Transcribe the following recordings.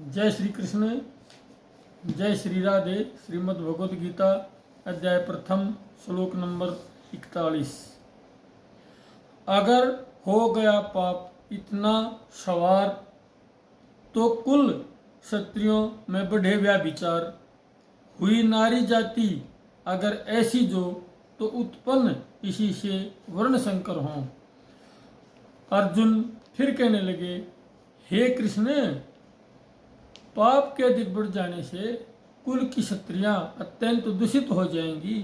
जय श्री कृष्ण, जय श्री राधे। श्रीमद् भगवद गीता अध्याय प्रथम श्लोक नंबर 41। अगर हो गया पाप इतना सवार तो कुल क्षत्रियों में बढ़े व्याभिचार। हुई नारी जाति अगर ऐसी जो तो उत्पन्न इसी से वर्ण संकर हों। अर्जुन फिर कहने लगे, हे कृष्ण, पाप के अधिक बढ़ जाने से कुल की स्त्रियां अत्यंत दूषित हो जाएंगी,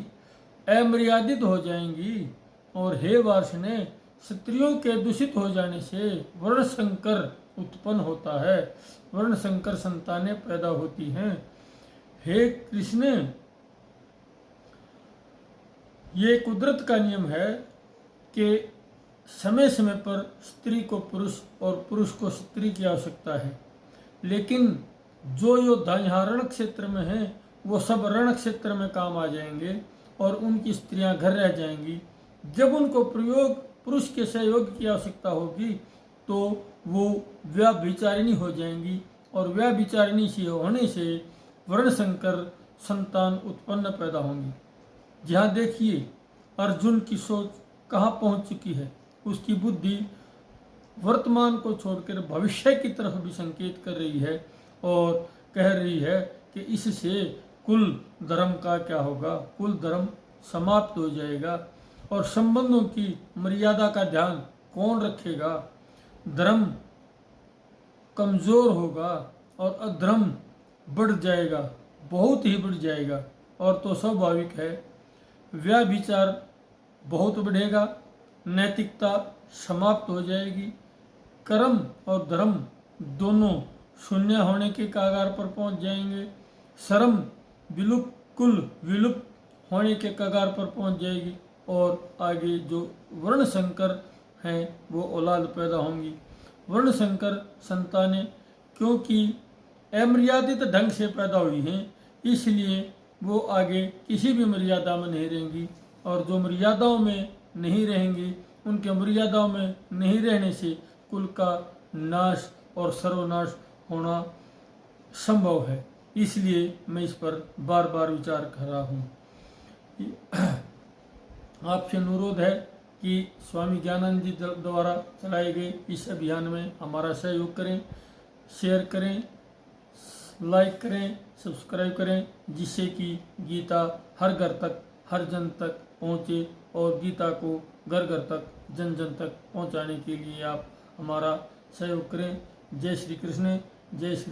अमर्यादित हो जाएंगी। और हे वार्ष्णे, स्त्रियों के दूषित हो जाने से वर्ण संकर उत्पन्न होता है, वर्ण संकर संतानें पैदा होती हैं। हे कृष्ण, ये कुदरत का नियम है कि समय समय पर स्त्री को पुरुष और पुरुष को स्त्री की आवश्यकता है, लेकिन जो योद्धा यहाँ रण क्षेत्र में हैं वो सब रण क्षेत्र में काम आ जाएंगे और उनकी स्त्रियां घर रह जाएंगी। जब उनको पुरुष के सहयोग की आवश्यकता होगी तो वो व्यभिचारिणी हो जाएंगी और व्यभिचारिणी से होने से वर्ण संकर संतान उत्पन्न पैदा होंगी। जहाँ देखिए अर्जुन की सोच कहाँ पहुँच चुकी है। उसकी बुद्धि वर्तमान को छोड़कर भविष्य की तरफ भी संकेत कर रही है और कह रही है कि इससे कुल धर्म का क्या होगा। कुल धर्म समाप्त हो जाएगा और संबंधों की मर्यादा का ध्यान कौन रखेगा। धर्म कमजोर होगा और अधर्म बढ़ जाएगा, बहुत ही बढ़ जाएगा। और तो स्वाभाविक है, व्यभिचार बहुत बढ़ेगा, नैतिकता समाप्त हो जाएगी, कर्म और धर्म दोनों शून्य होने के कगार पर पहुंच जाएंगे, शर्म बिल्कुल विलुप्त होने के कगार पर पहुंच जाएगी और आगे जो वर्ण संकर हैं वो औलाद पैदा होंगी। वर्ण संकर संतानें क्योंकि अमर्यादित ढंग से पैदा हुई हैं, इसलिए वो आगे किसी भी मर्यादा में नहीं रहेंगी और जो मर्यादाओं में नहीं रहेंगी, उनके मर्यादाओं में नहीं रहने से कुल का नाश और सर्वनाश होना संभव है। इसलिए मैं इस पर बार बार विचार कर रहा हूँ। आपसे अनुरोध है कि स्वामी ज्ञानानंद जी द्वारा चलाए गए इस अभियान में हमारा सहयोग करें, शेयर करें, लाइक करें, सब्सक्राइब करें, जिससे कि गीता हर घर तक, हर जन तक पहुँचे और गीता को घर घर तक, जन जन तक पहुँचाने के लिए आप हमारा सहयोग करें। जय श्री कृष्ण, जय श्री